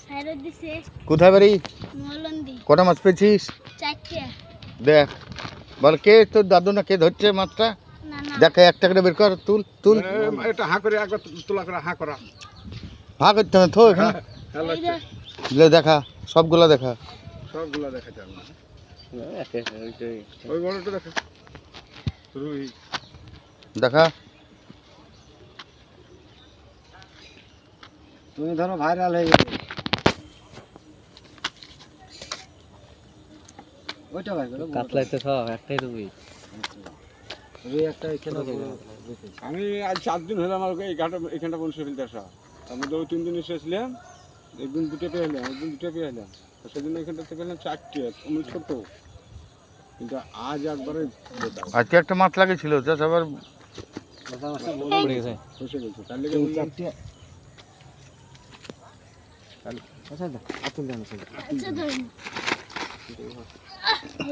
ফেরত দিছে কোথায় বাড়ি? মলন্দি। কটা মাছ পেয়েছিস? 4টা। দেখ বল, কে তোর দাদু না কে ধরছে মাছটা? না না দেখ একটা করে বের কর, তুল তুল। এটা হা করে একবার তোলা করে হা করা। ভাগ করতে হবে তো এখানে। এই যে লে দেখা, সবগুলা দেখা। সবগুলা দেখা যায় না। ওই বড়টা দেখা। রুই। দেখা। তুমি ধরো ভাইরাল হয়ে যাবে। ওইটা ভাই করো। কাতলাইতে সব একটাই রুই। রুই একটা এখানে আমি আজ 7 দিন হলো আমার এই ঘাটে এখানটা বংশ ফেলতে আসা। আমি 2-3 দিন এসেছিলাম, একদিন দুটো পেয়ে এলাম, একদিন দুটো পেয়ে এলাম। সেদিন এখানটা থেকে পেলাম 4টে, আমি ছোট। কিন্তু আজ একবারে আজকে একটা মাছ লাগিয়েছিল, জাস্ট আবার পড়ে গেছে। ফসে গেছে। তার তিন লেগে চারটে। আচ্ছা, আপনি জানেন। আচ্ছা ধরুন।